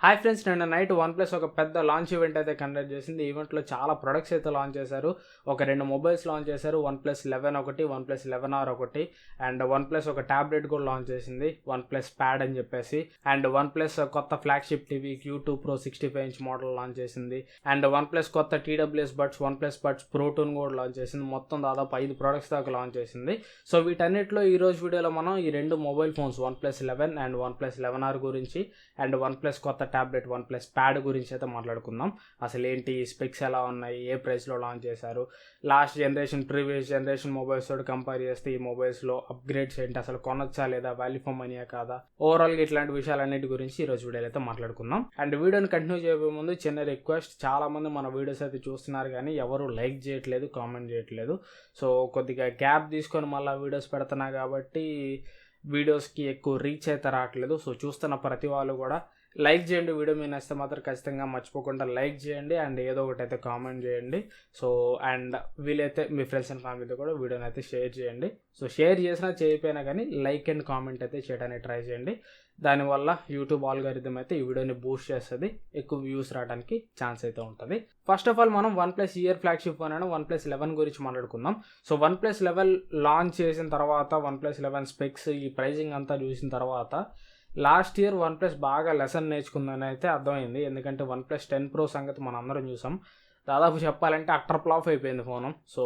Hi friends, నిన్న night OnePlus ఒక పెద్ద లాంచ్ ఈవెంట్ అయితే కండక్ట్ చేసింది. ఈవెంట్లో చాలా ప్రొడక్ట్స్ అయితే లాంచ్ చేశారు. ఒక 2 మొబైల్స్ లాంచ్ చేశారు. Oneplus 11 ఒకటి, Oneplus 11R ఒకటి, అండ్ వన్ప్లస్ ఒక ట్యాబ్లెట్ కూడా లాంచ్ చేసింది, వన్ప్లస్ ప్యాడ్ అని చెప్పేసి. అండ్ వన్ప్లస్ కొత్త flagship TV Q2 Pro 65 inch model launch చేసింది. అండ్ వన్ప్లస్ కొత్త TWS buds, OnePlus buds Pro 2 కూడా లాంచ్ చేసింది. మొత్తం దాదాపు 5 ప్రొడక్ట్స్ దాకా లాంచ్ చేసింది. సో వీటన్నిటిలో ఈ రోజు వీడియోలో మనం ఈ 2 mobile phones Oneplus 11 and Oneplus 11R గురించి, అండ్ వన్ప్లస్ కొత్త ట్యాబ్లెట్ వన్ప్లస్ ప్యాడ్ గురించి అయితే మాట్లాడుకుందాం. అసలు ఏంటి, స్పెక్స్ ఎలా ఉన్నాయి, ఏ ప్రైస్లో లాంచ్ చేశారు, last generation previous generation mobiles తోటి కంపేర్ చేస్తే ఈ మొబైల్స్లో అప్గ్రేడ్స్ ఏంటి, అసలు కొనొచ్చా లేదా, వాల్యూ ఫర్ మనీయా కాదా, ఓవరాల్గా ఇట్లాంటి విషయాలన్నిటి గురించి ఈరోజు వీడియోలో అయితే మాట్లాడుకుందాం. అండ్ వీడియోని కంటిన్యూ చేయబోయే ముందు చిన్న రిక్వెస్ట్, చాలా మంది మన వీడియోస్ అయితే చూస్తున్నారు కానీ ఎవరు లైక్ చేయట్లేదు, కామెంట్ చేయట్లేదు. సో కొద్దిగా గ్యాప్ తీసుకొని మళ్ళీ వీడియోస్ పెడుతున్నా కాబట్టి వీడియోస్కి ఎక్కువ రీచ్ అయితే రావట్లేదు. సో చూస్తున్న ప్రతి వాళ్ళు కూడా లైక్ చేయండి. వీడియో మీద నచ్చితే మాత్రం ఖచ్చితంగా మర్చిపోకుండా లైక్ చేయండి, అండ్ ఏదో ఒకటి అయితే కామెంట్ చేయండి. సో అండ్ వీలైతే మీ ఫ్రెండ్స్ అండ్ ఫ్యామిలీతో కూడా వీడియోని అయితే షేర్ చేయండి. సో షేర్ చేసినా చేయకపోయినా కానీ లైక్ అండ్ కామెంట్ అయితే చేయడానికి ట్రై చేయండి. దానివల్ల యూట్యూబ్ ఆల్గారిథం అయితే ఈ వీడియోని బూస్ట్ చేస్తుంది, ఎక్కువ వ్యూస్ రావడానికి ఛాన్స్ అయితే ఉంటుంది. ఫస్ట్ ఆఫ్ ఆల్ మనం వన్ప్లస్ ఇయర్ ఫ్లాగ్షిప్ ఫోన్ అయిన Oneplus 11 గురించి మాట్లాడుకుందాం. సో Oneplus 11 లాంచ్ చేసిన తర్వాత, Oneplus 11 స్పెక్స్, ఈ ప్రైజింగ్ అంతా చూసిన తర్వాత లాస్ట్ ఇయర్ వన్ప్లస్ బాగా లెసన్ నేర్చుకుందని అయితే అర్థమైంది. ఎందుకంటే Oneplus 10 Pro సంగతి మనం అందరం చూసాం. దాదాపు చెప్పాలంటే అట్టర్ ఫ్లాప్ అయిపోయింది ఫోను. సో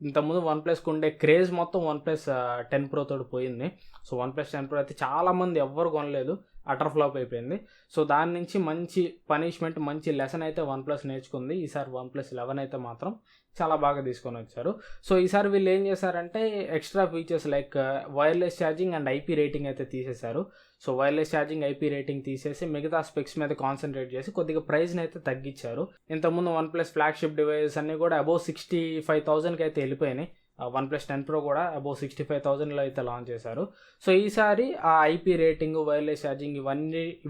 ఇంతకుముందు వన్ప్లస్కి ఉండే క్రేజ్ మొత్తం Oneplus 10 Pro తోటి పోయింది. సో Oneplus 10 Pro అయితే చాలామంది ఎవ్వరు కొనలేదు, అటర్ ఫ్లాప్ అయిపోయింది. సో దాని నుంచి మంచి పనిష్మెంట్, మంచి లెసన్ అయితే వన్ప్లస్ నేర్చుకుంది. ఈసారి Oneplus 11 అయితే మాత్రం చాలా బాగా తీసుకొని వచ్చారు. సో ఈసారి వీళ్ళు ఏం చేశారంటే extra features like wireless charging and IP rating అయితే తీసేశారు. So wireless charging, IP rating తీసేసి మిగతా స్పెక్స్ మీద కాన్సన్ట్రేట్ చేసి కొద్దిగా ప్రైస్ని అయితే తగ్గించారు. ఇంతకుముందు వన్ప్లస్ ఫ్లాగ్షిప్ డివైజెస్ అన్నీ కూడా అబౌవ్ 65,000కి అయితే వెళ్ళిపోయినాయి. Oneplus 10 Pro కూడా అబౌవ్ 65,000లో అయితే లాంచ్ చేశారు. సో ఈసారి ఆ IP రేటింగ్, వైర్లెస్ ఛార్జింగ్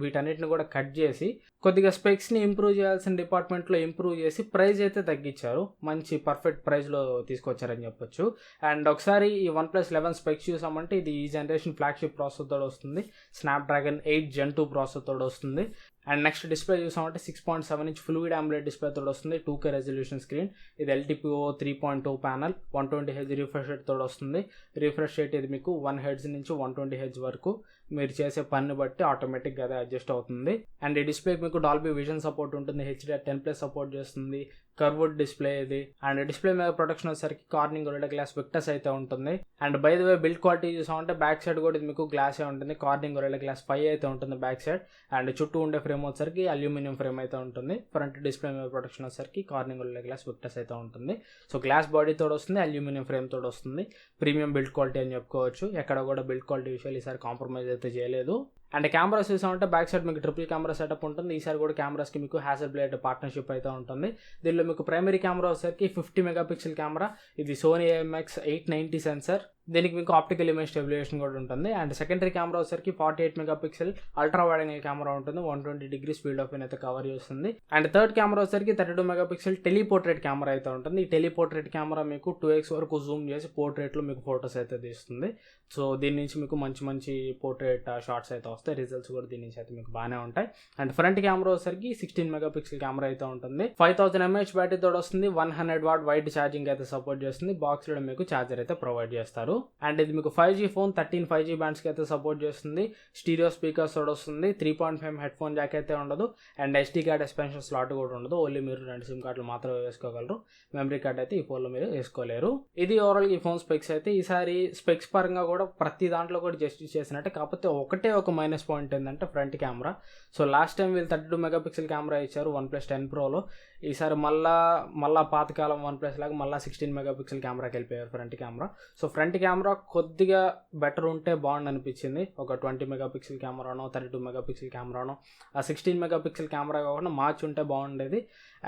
వీటన్నిటిని కూడా కట్ చేసి కొద్దిగా స్పెక్స్ని ఇంప్రూవ్ చేయాల్సిన డిపార్ట్మెంట్లో ఇంప్రూవ్ చేసి ప్రైస్ అయితే తగ్గించారు. మంచి పర్ఫెక్ట్ ప్రైస్లో తీసుకొచ్చారని చెప్పొచ్చు. అండ్ ఒకసారి ఈ Oneplus 11 స్పెక్స్ చూసామంటే ఇది ఈ జనరేషన్ ఫ్లాగ్షిప్ ప్రాసెసర్తో వస్తుంది, స్నాప్డ్రాగన్ 8 Gen 2 ప్రాసెసర్తో వస్తుంది. అండ్ నెక్స్ట్ డిస్ప్లే చూసామంటే 6.7 ఇంచ్ ఫ్లూయిడ్ AMOLED డిస్ప్లే తోడు వస్తుంది, 2K రెజల్యూషన్ స్క్రీన్. ఇది LTPO 3.2 panel, 120Hz refresh rate తోడు వస్తుంది. రిఫ్రెష్ రేట్ ఇది మీకు 1 Hz నుంచి 120Hz వరకు మీరు చేసే పని బట్టి ఆటోమేటిక్గా అదే అడ్జస్ట్ అవుతుంది. అండ్ ఈ డిస్ప్లేకి మీకు డాల్బీ విజన్ సపోర్ట్ ఉంటుంది, HDR10+ సపోర్ట్ చేస్తుంది, కర్వ్డ్ డిస్ప్లే ఇది. అండ్ డిస్ప్లే మీద ప్రొటెక్షన్ వచ్చేసరికి కార్నింగ్ గొరిల్లా గ్లాస్ విక్టర్స్ అయితే ఉంటుంది. And by the way build quality చూసామంటే బ్యాక్ సైడ్ కూడా ఇది మీకు గ్లాసే ఉంటుంది, కార్నింగ్ గొరిల్లా గ్లాస్ 5 అయితే ఉంటుంది బ్యాక్ సైడ్. అండ్ చుట్టూ ఉండే ఫ్రేమ్ వచ్చేసరికి అల్యూమినియం ఫ్రేమ్ అయితే ఉంటుంది. ఫ్రంట్ డిస్ప్లే మీద ప్రొటెక్షన్ వచ్చేసరికి కార్నింగ్ గొరిల్లా గ్లాస్ విక్టర్స్ అయితే ఉంటుంది. సో గ్లాస్ బాడీ తోడు వస్తుంది, అల్యూమినియం ఫ్రేమ్ తోడు వస్తుంది. ప్రీమియం బిల్డ్ క్వాలిటీ అని చెప్పుకోవచ్చు. ఎక్కడ కూడా బిల్డ్ క్వాలిటీ విషయాలు ఈసారి కాంప్రమైజ్ అయితే చేయలేదు. అండ్ కెమెరాస్ చూసామంటే బ్యాక్ సైడ్ మీకు ట్రిపుల్ కెమెరా సెటప్ ఉంటుంది. ఈసారి కూడా కెమెరాస్కి మీకు హ్యాసెల్బ్లేడ్ పార్ట్నర్షిప్ అయితే ఉంటుంది. దీనిలో మీకు ప్రైమరీ కెమెరా వచ్చేసరికి 50 మెగాపిక్సెల్ కెమెరా, ఇది సోనీ IMX 890 సెన్సర్. దీనికి మీకు ఆప్టికల్ ఇమేజ్ స్టెబిలైజేషన్ కూడా ఉంటుంది. అండ్ సెకండరీ కెమెరా వచ్చేసరికి 48 megapixel ultra wide angle camera ఉంటుంది, 120 డిగ్రీస్ ఫీల్డ్ ఆఫ్ వ్యూ అయితే కవర్ చేస్తుంది. అండ్ థర్డ్ కెమెరా వచ్చేసరికి 32 మెగాపిక్సెల్ టెలిపోర్ట్రేట్ కెమెరా అయితే ఉంటుంది. ఈ టెలిపోర్ట్రేట్ కెమెరా మీకు 2x వరకు జూమ్ చేసి పోర్ట్రేట్లో మీకు ఫొటోస్ అయితే తీస్తుంది. సో దీని నుంచి మీకు మంచి మంచి పోర్ట్రేట్ షార్ట్స్ అయితే వస్తాయి, రిజల్ట్స్ కూడా దీని నుంచి అయితే మీకు బాగానే ఉంటాయి. అండ్ ఫ్రంట్ కెమెరా వచ్చేసరికి 16 మెగాపిక్సెల్ కెమెరా అయితే ఉంటుంది, 5000 mAh బ్యాటరీ తోడు వస్తుంది, 100 వాట్ వైడ్ ఛార్జింగ్ అయితే సపోర్ట్ చేస్తుంది. బాక్స్లో మీకు ఛార్జర్ అయితే ప్రొవైడ్ చేస్తారు. అండ్ ఇది మీకు 5G ఫోన్, 13 5G బ్యాండ్స్కి అయితే సపోర్ట్ చేస్తుంది. స్టీరియో స్పీకర్స్ తోడు వస్తుంది, 3.5 హెడ్ ఫోన్ జాక్ అయితే ఉండదు. And SD card expansion slot కూడా ఉండదు, ఓన్లీ మీరు 2 సిమ్ కార్డులు మాత్రమే వేసుకోగలరు. మెమరీ కార్డ్ అయితే ఈ ఫోన్లో మీరు వేసుకోలేరు. ఇది ఓవరాల్ ఈ ఫోన్ స్పెక్స్ అయితే. ఈసారి స్పెక్స్ పరంగా కూడా ప్రతి దాంట్లో కూడా జస్టిస్ చేసినట్టే, కాకపోతే ఒక మైనస్ పాయింట్ ఏంటంటే front camera. So last time వీళ్ళు 32 మెగాపిక్సెల్ కెమెరా ఇచ్చారు Oneplus 10 Proలో. ఈసారి మళ్ళా పాతకాలం వన్ప్లస్ లాగా మళ్ళీ 16 మెగాపిక్సెల్ కెమెరాకి వెళ్ళిపోయారు front camera. So front camera కొద్దిగా బెటర్ ఉంటే బాగుంది అనిపించింది. ఒక 20 మెగాపిక్సెల్ కెమెరానో, 32 మెగాపిక్సెల్ కెమెరానో, ఆ 16 మెగాపిక్సెల్ కెమెరా కాకుండా మార్చి ఉంటే బాగుండేది.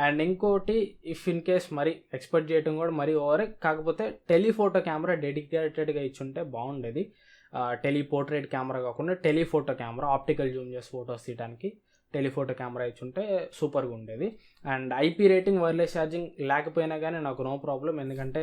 అండ్ ఇంకోటి, ఇఫ్ ఇన్ కేస్ మరీ ఎక్స్పెక్ట్ చేయడం కూడా మరీ ఓవరే, కాకపోతే టెలిఫోటో కెమెరా డెడికేటెడ్గా ఇచ్చుంటే బాగుండేది. టెలిపోర్ట్రేట్ కెమెరా కాకుండా టెలిఫోటో కెమెరా, ఆప్టికల్ జూమ్ చేసి ఫొటోస్ తీయడానికి టెలిఫోటో కెమెరా ఇచ్చుంటే సూపర్గా ఉండేది. And IP rating, wireless charging లేకపోయినా కానీ నాకు నో ప్రాబ్లం, ఎందుకంటే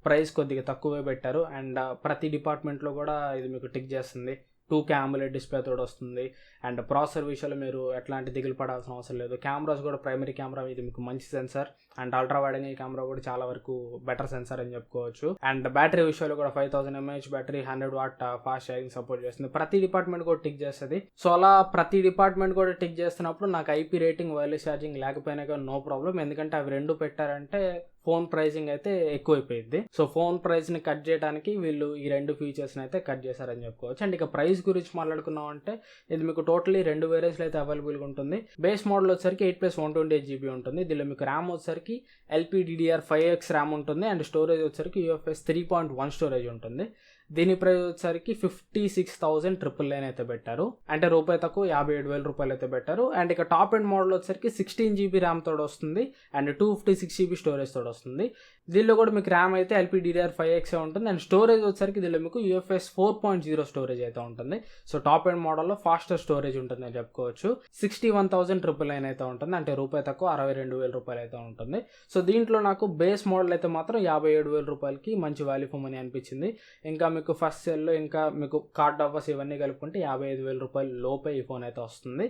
ప్రైస్ కొద్దిగా తక్కువే పెట్టారు. అండ్ ప్రతి డిపార్ట్మెంట్లో కూడా ఇది మీకు టిక్ చేస్తుంది. 2K AMOLED డిస్ప్లే తోడు వస్తుంది. అండ్ ప్రాసెసర్ విషయంలో మీరు ఎట్లాంటి దిగులు పడాల్సిన అవసరం లేదు. కెమెరాస్ కూడా ప్రైమరీ కెమెరా ఇది మీకు మంచి sensor, and ultra wide angle camera కూడా చాలా వరకు బెటర్ సెన్సార్ అని చెప్పుకోవచ్చు. అండ్ బ్యాటరీ విషయంలో కూడా 5000 mAh battery, 100 watt fast charging support చేస్తుంది. ప్రతి డిపార్ట్మెంట్ కూడా టిక్ చేస్తుంది. సో అలా ప్రతి డిపార్ట్మెంట్ కూడా టిక్ చేస్తున్నప్పుడు నాకు IP రేటింగ్, వైర్లెస్ ఛార్జింగ్ లేకపోయినా కానీ నో ప్రాబ్లం. ఎందుకంటే అవి రెండు పెట్టారంటే ఫోన్ ప్రైజింగ్ అయితే ఎక్కువైపోయింది. సో ఫోన్ ప్రైస్ని కట్ చేయడానికి వీళ్ళు ఈ రెండు ఫీచర్స్ని అయితే కట్ చేశారని చెప్పుకోవచ్చు. అండ్ ఇక ప్రైస్ గురించి మాట్లాడుకున్నాం అంటే ఇది మీకు టోటలీ 2 వేరియంట్స్లో అయితే అవైలబుల్గా ఉంటుంది. బేస్ మోడల్ వచ్చేసరికి 8+128GB ఉంటుంది. దీనిలో మీకు ర్యామ్ వచ్చేసరికి LPDDR5X ర్యామ్ ఉంటుంది. అండ్ స్టోరేజ్ వచ్చేసరికి UFS 3.1 స్టోరేజ్ ఉంటుంది. దీని ప్రైస్ వచ్చేసరికి 56,999 అయితే పెట్టారు. అంటే రూపాయి తక్కువ 57,000 రూపాయలు అయితే పెట్టారు. అండ్ ఇక టాప్ ఎండ్ మోడల్ వచ్చేసరికి 16GB ర్యామ్ తోడు వస్తుంది అండ్ 256GB స్టోరేజ్ తోడు వస్తుంది. దీనిలో కూడా మీకు ర్యామ్ అయితే LPDDR5X ఉంటుంది. అండ్ స్టోరేజ్ వచ్చేసరికి దీనిలో మీకు UFS 4.0 స్టోరేజ్ అయితే ఉంటుంది. సో టాప్ ఎండ్ మోడల్లో ఫాస్టర్ స్టోరేజ్ ఉంటుందని చెప్పుకోవచ్చు. 61,999 అయితే ఉంటుంది. అంటే రూపాయి తక్కువ 62,000 రూపాయలు అయితే ఉంటుంది. సో దీంట్లో నాకు బేస్ మోడల్ అయితే మాత్రం 57,000 రూపాయలకి మంచి వాల్యూ ఫర్ మనీ అనిపించింది. ఇంకా మీకు ఫస్ట్ సెల్లో ఇంకా మీకు కార్డ్ ఆఫర్స్ ఇవన్నీ కలుపుకుంటే 55,000 రూపాయల లోపే ఈ ఫోన్ అయితే వస్తుంది.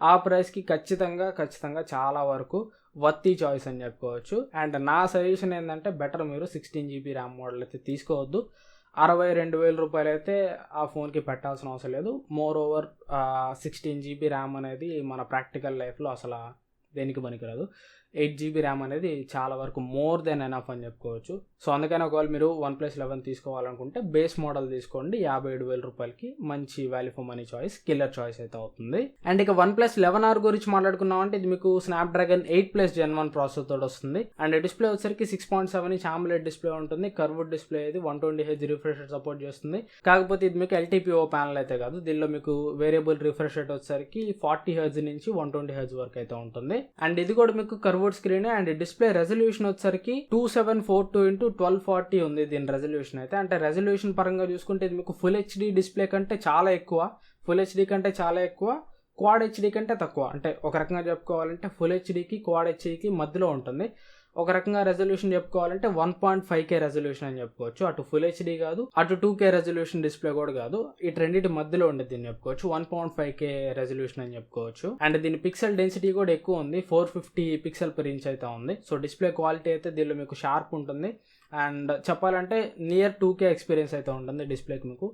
ఆ ప్రైస్కి ఖచ్చితంగా చాలా వరకు వర్తీ చాయిస్ అని చెప్పుకోవచ్చు. అండ్ నా సజెషన్ ఏంటంటే బెటర్ మీరు 16GB ర్యామ్ మోడల్ అయితే తీసుకోవద్దు. 62,000 రూపాయలు అయితే ఆ ఫోన్కి పెట్టాల్సిన అవసరం లేదు. మోర్ ఓవర్ 16GB ర్యామ్ అనేది మన ప్రాక్టికల్ లైఫ్లో అసలు దేనికి పనికిరాదు. 8GB ర్యామ్ అనేది చాలా వరకు మోర్ దెన్ ఎనఫ్ అని చెప్పుకోవచ్చు. సో అందుకని ఒకవేళ మీరు OnePlus 11 తీసుకోవాలనుకుంటే బేస్ మోడల్ తీసుకోండి. 57,000 రూపాయలకి మంచి value for money choice, killer choice అయితే అవుతుంది. అండ్ ఇక OnePlus 11R గురించి మాట్లాడుకున్నాం అంటే ఇది మీకు Snapdragon 8+ Gen 1 ప్రాసెసర్ తోటి వస్తుంది. అండ్ డిస్ప్లే వచ్చేసరికి 6.7 ఇంచ్ AMOLED డిస్ప్లే ఉంటుంది. కర్వ్డ్ డిస్ప్లే ఇది 120Hz రిఫ్రెష్ రేట్ సపోర్ట్ చేస్తుంది. కాకపోతే ఇది మీకు LTPO ప్యానల్ అయితే కాదు. దీనిలో మీకు వేరియబుల్ రిఫ్రెష్ రేట్ వచ్చేసరికి 40Hz నుంచి 120Hz వరకు అయితే ఉంటుంది. అండ్ ఇది కూడా మీకు curved screen. And display resolution వచ్చేసరికి 2742x1240 ఉంది దీని రెజల్యూషన్ అయితే. అంటే రెజల్యూషన్ పరంగా చూసుకుంటే ఇది మీకు ఫుల్ హెచ్డి డిస్ప్లే కంటే చాలా ఎక్కువ, ఫుల్ హెచ్డి కంటే చాలా ఎక్కువ, క్వాడ్ హెచ్డి కంటే తక్కువ. అంటే ఒక రకంగా చెప్పుకోవాలంటే ఫుల్ హెచ్డికి క్వాడ్ హెచ్డికి మధ్యలో ఉంటుంది. ఒక రకంగా రెజల్యూషన్ చెప్పుకోవాలంటే 1.5K రెజల్యూషన్ అని చెప్పుకోవచ్చు. అటు ఫుల్ హెచ్డి కాదు, అటు 2K రెజల్యూషన్ డిస్ప్లే కూడా కాదు. ఈ రెండింటి మధ్యలో ఉండేది దీన్ని చెప్పుకోవచ్చు. 1.5K రెజల్యూషన్ అని చెప్పుకోవచ్చు. అండ్ దీని పిక్సెల్ డెన్సిటీ కూడా ఎక్కువ ఉంది, 450 పిక్సెల్ పర్ ఇంచ్ అయితే ఉంది. సో డిస్ప్లే క్వాలిటీ అయితే దీనిలో మీకు షార్ప్ ఉంటుంది. అండ్ చెప్పాలంటే నియర్ 2K ఎక్స్పీరియన్స్ అయితే ఉంటుంది డిస్ప్లేకి. మీకు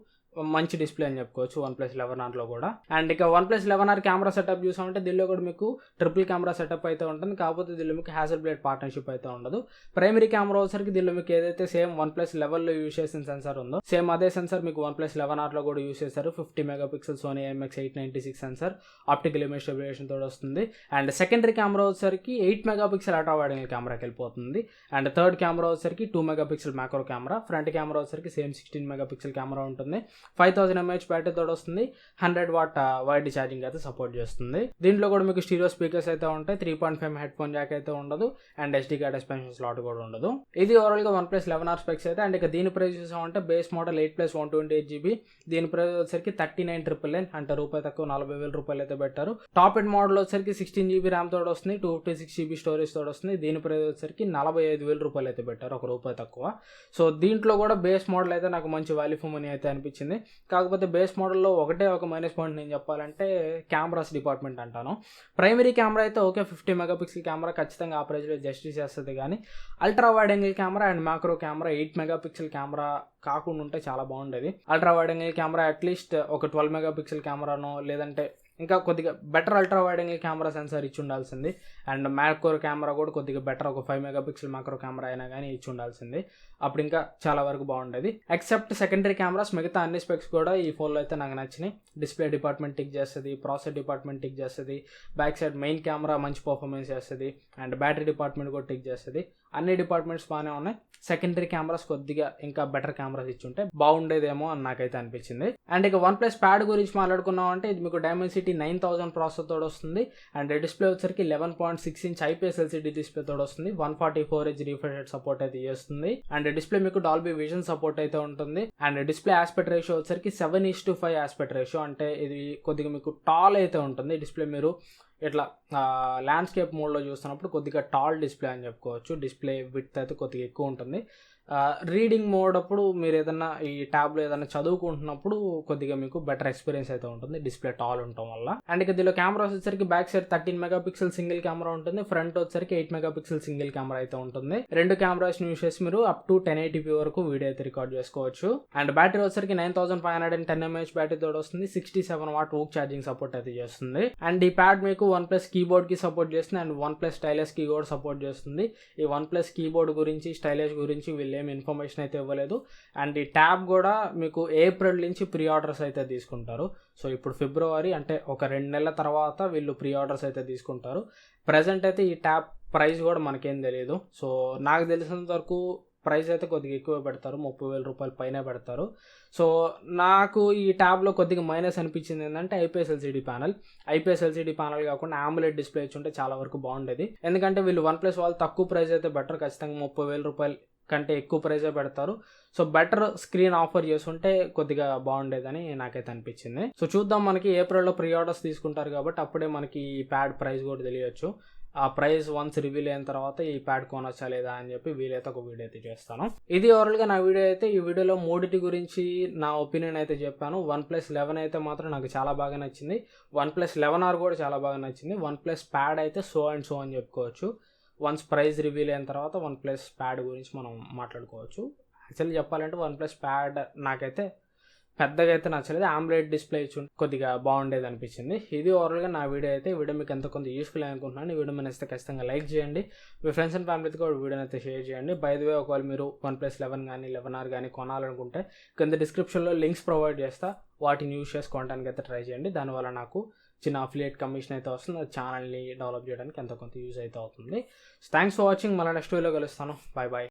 మంచి డిస్ప్లే అని చెప్పుకోవచ్చు OnePlus 11Rలో కూడా. అండ్ ఇక OnePlus 11R కెమెరా సెటప్ చూసామంటే దీనిలో కూడా మీకు ట్రిపుల్ కెమెరా సెటప్ అయితే ఉంటుంది. కాకపోతే దీనిలో మీకు హ్యాజల్బ్లేడ్ పార్ట్నర్షిప్ అయితే ఉండదు. ప్రైమరీ కెమెరా వచ్చేసరికి దీనిలో మీకు ఏదైతే సేమ్ OnePlus 11లో యూజ్ చేసిన సెన్సార్ ఉందో సేమ్ అదే సెన్సార్ మీకు OnePlus 11Rలో కూడా యూజ్ చేశారు. 50 megapixel Sony IMX896 sensor, optical image stabilization తోడు వస్తుంది. అండ్ సెకండరీ కెమెరా వచ్చేసరికి 8 మెగాపిక్సెల్ అల్ట్రా వైడ్ యాంగిల్ కెమెరాకి వెళ్ళిపోతుంది. అండ్ థర్డ్ కెమెరా వచ్చేసరికి 2 megapixel macro camera. Front camera వచ్చేసరికి సేమ్ 16 మెగాపిక్సెల్ కెమెరా ఉంటుంది. 5000 mAh బ్యాటరీ తోడు వస్తుంది. 100 వాట్ వైడ్ ఛార్జింగ్ అయితే సపోర్ట్ చేస్తుంది. దీంట్లో కూడా మీకు స్టీరియో స్పీకర్స్ అయితే ఉంటాయి. 3.5 హెడ్ ఫోన్ జాక్ అయితే ఉండదు. And SD card expansion slot కూడా ఉండదు. ఇది ఓవరాల్ గా OnePlus 11R స్పెక్స్ అయితే. అండ్ ఇక దీని ప్రైస్ చూసామంటే బేస్ మోడల్ 8+128GB, దీని ప్రైస్ వచ్చేసరికి 39,999, అంటే రూపాయి తక్కువ 40,000 రూపాయలు అయితే పెట్టారు. టాప్ ఎండ్ మోడల్ వచ్చేసరికి 16GB ర్యామ్ తోడు వస్తుంది, 256GB స్టోరేజ్ తోడు వస్తుంది. దీని ప్రైస్ వచ్చేసరికి 45,000 రూపాయలు అయితే పెట్టారు, ఒక రూపాయి తక్కువ. సో దీంట్లో కూడా బేస్ మోడల్ అయితే నాకు మంచి వాల్యూ ఫర్ మనీ అయితే అనిపించింది. కాకపోతే బేస్ మోడల్లో ఒకటే ఒక మైనస్ పాయింట్ నేను చెప్పాలంటే కెమెరాస్ డిపార్ట్మెంట్ అంటాను. ప్రైమరీ కెమెరా అయితే ఓకే, 50 మెగాపిక్సెల్ కెమెరా ఖచ్చితంగా ఆ ప్రైస్లో జస్టిస్ చేస్తుంది. కానీ ultra wide angle camera and macro camera 8 megapixel camera కాకుండా ఉంటే చాలా బాగుండేది. Ultra wide angle camera at least ఒక 12 మెగాపిక్సెల్ కెమెరానో లేదంటే ఇంకా కొద్దిగా better ultra wide angle camera censor ఇచ్చి ఉండాల్సింది. అండ్ మ్యాక్రో కెమెరా కూడా కొద్దిగా బెటర్ ఒక 5 మెగాపిక్సెల్ మ్యాక్రో కెమెరా అయినా కానీ ఇచ్చి ఉండాల్సింది. అప్పుడు ఇంకా చాలా వరకు బాగుండేది. ఎక్సెప్ట్ సెకండరీ కెమెరాస్ మిగతా అన్ని స్పెక్స్ కూడా ఈ ఫోన్లో అయితే నాకు నచ్చినాయి. డిస్ప్లే డిపార్ట్మెంట్ టిక్ చేస్తుంది, ప్రాసెసర్ డిపార్ట్మెంట్ టిక్ చేస్తుంది, బ్యాక్ సైడ్ మెయిన్ కెమెరా మంచి పర్ఫార్మెన్స్ చేస్తుంది, అండ్ బ్యాటరీ డిపార్ట్మెంట్ కూడా టిక్ చేస్తుంది. అన్ని డిపార్ట్మెంట్స్ బాగానే ఉన్నాయి. సెకండరీ కెమెరాస్ కొద్దిగా ఇంకా బెటర్ కెమెరాస్ ఇచ్చి ఉంటే బాగుండేదేమో అని నాకైతే అనిపించింది. అండ్ ఇక OnePlus ప్యాడ్ గురించి మాట్లాడుకున్నాం అంటే ఇది మీకు Dimensity 9000 ప్రాసెసర్ తోడు వస్తుంది. అండ్ డిస్ప్లే వచ్చరికి 11.6 ఇంచ్ IPS LCD డిస్ప్లే తోడు వస్తుంది. 144Hz రిఫ్రెష్ రేట్ సపోర్ట్ అయితే చేస్తుంది. అండ్ డిస్ప్లే మీకు డాల్బీ విజన్ సపోర్ట్ అయితే ఉంటుంది. అండ్ డిస్ప్లే ఆస్పెక్ట్ రేషియో వచ్చరికి 7:5 ఆస్పెక్ట్ రేషియో, అంటే ఇది కొద్దిగా మీకు టాల్ అయితే ఉంటుంది. డిస్ప్లే మీరు ఇట్లా ల్యాండ్స్కేప్ మోడ్లో చూస్తున్నప్పుడు కొద్దిగా టాల్ డిస్ప్లే అని చెప్పుకోవచ్చు. డిస్ప్లే విడ్త్ అయితే కొద్దిగా ఎక్కువ ఉంటుంది. రీడింగ్ మోడ్ అప్పుడు మీరు ఏదన్నా ఈ ట్యాబ్లో ఏదైనా చదువుకుంటున్నప్పుడు కొద్దిగా మీకు బెటర్ ఎక్స్పీరియన్స్ అయితే ఉంటుంది, డిస్ప్లే టాల్ ఉండటం వల్ల. అండ్ ఇక దీనిలో కెమెరా వచ్చేసరికి back side 13 megapixel single camera ఉంటుంది, ఫ్రంట్ వచ్చేసరికి 8 మెగాపిక్సెల్ సింగిల్ కెమెరా అయితే ఉంటుంది. రెండు కెమెరాస్ యూస్ చేసి మీరు అప్ టు 1080p వరకు వీడియో అయితే రికార్డ్ చేసుకోవచ్చు. అండ్ బ్యాటరీ వచ్చేసరికి 9510 mAh బ్యాటరీ తోడు వస్తుంది, 67 వాట్ ఓక్ ఛార్జింగ్ సపోర్ట్ అయితే చేస్తుంది. అండ్ ఈ ప్యాడ్ మీకు OnePlus కీబోర్డ్ కి సపోర్ట్ చేస్తుంది అండ్ OnePlus స్టైలస్ కి కూడా సపోర్ట్ చేస్తుంది. ఈ OnePlus కీబోర్డ్ గురించి స్టైలస్ గురించి వీళ్ళు ఏం ఇన్ఫర్మేషన్ అయితే ఇవ్వలేదు. అండ్ ఈ ట్యాబ్ కూడా మీకు ఏప్రిల్ నుంచి ప్రీ ఆర్డర్స్ అయితే తీసుకుంటారు. సో ఇప్పుడు ఫిబ్రవరి అంటే ఒక 2 నెలల తర్వాత వీళ్ళు ప్రీ ఆర్డర్స్ అయితే తీసుకుంటారు. ప్రజెంట్ అయితే ఈ ట్యాబ్ ప్రైస్ కూడా మనకేం తెలియదు. సో నాకు తెలిసినంత వరకు ప్రైస్ అయితే కొద్దిగా ఎక్కువ పెడతారు, 30,000 రూపాయలు పైన పెడతారు. సో నాకు ఈ ట్యాబ్లో కొద్దిగా మైనస్ అనిపించింది ఏంటంటే ఐపీఎస్ ఎల్సీడీ ప్యానల్ కాకుండా AMOLED డిస్ప్లే ఇచ్చి ఉంటే చాలా వరకు బాగుండేది. ఎందుకంటే వీళ్ళు OnePlus వాళ్ళు తక్కువ ప్రైస్ అయితే బెటర్, ఖచ్చితంగా 30,000 రూపాయలు కంటే ఎక్కువ ప్రైజే పెడతారు. సో బెటర్ స్క్రీన్ ఆఫర్ చేస్తుంటే కొద్దిగా బాగుండేదని నాకైతే అనిపించింది. సో చూద్దాం, మనకి ఏప్రిల్లో ప్రీ ఆర్డర్స్ తీసుకుంటారు కాబట్టి అప్పుడే మనకి ఈ ప్యాడ్ ప్రైస్ కూడా తెలియచ్చు. ఆ ప్రైస్ వన్స్ రివీల్ అయిన తర్వాత ఈ ప్యాడ్ కొనొచ్చా లేదా అని చెప్పి వీలైతే ఒక వీడియో అయితే చేస్తాను. ఇది ఓవరాల్గా నా వీడియో అయితే. ఈ వీడియోలో మూడిటి గురించి నా ఒపీనియన్ అయితే చెప్పాను. OnePlus 11 అయితే మాత్రం నాకు చాలా బాగా నచ్చింది, OnePlus 11R కూడా చాలా బాగా నచ్చింది. OnePlus ప్యాడ్ అయితే సో అండ్ సో అని చెప్పుకోవచ్చు. వన్స్ ప్రైస్ రివీల్ అయిన తర్వాత OnePlus ప్యాడ్ గురించి మనం మాట్లాడుకోవచ్చు. యాక్చువల్లీ చెప్పాలంటే OnePlus ప్యాడ్ నాకైతే పెద్దగా అయితే నచ్చలేదు, AMOLED డిస్ప్లే ఇచ్చి కొద్దిగా బాగుండేది అనిపించింది. ఇది ఓవరాల్గా నా వీడియో అయితే. వీడియో మీకు ఎంత కొంత యూస్ఫుల్ అనుకుంటున్నాను. ఈ వీడియో మీద అయితే ఖచ్చితంగా లైక్ చేయండి, మీ ఫ్రెండ్స్ అండ్ ఫ్యామిలీతో కూడా వీడియోని అయితే షేర్ చేయండి. బై ది వే, ఒకవేళ మీరు OnePlus 11 కానీ 11R కానీ కొనాలనుకుంటే కింద డిస్క్రిప్షన్లో లింక్స్ ప్రొవైడ్ చేస్తా, వాటిని యూస్ చేసుకోవడానికి అయితే ట్రై చేయండి. దానివల్ల నాకు చిన్న అఫిలియేట్ కమిషన్ అయితే వస్తుంది, అది ఛానల్ని డెవలప్ చేయడానికి ఎంత కొంత యూజ్ అయితే అవుతుంది. Thanks for watching. మళ్ళీ నెక్స్ట్ వీడియోలో కలుస్తాను. Bye bye.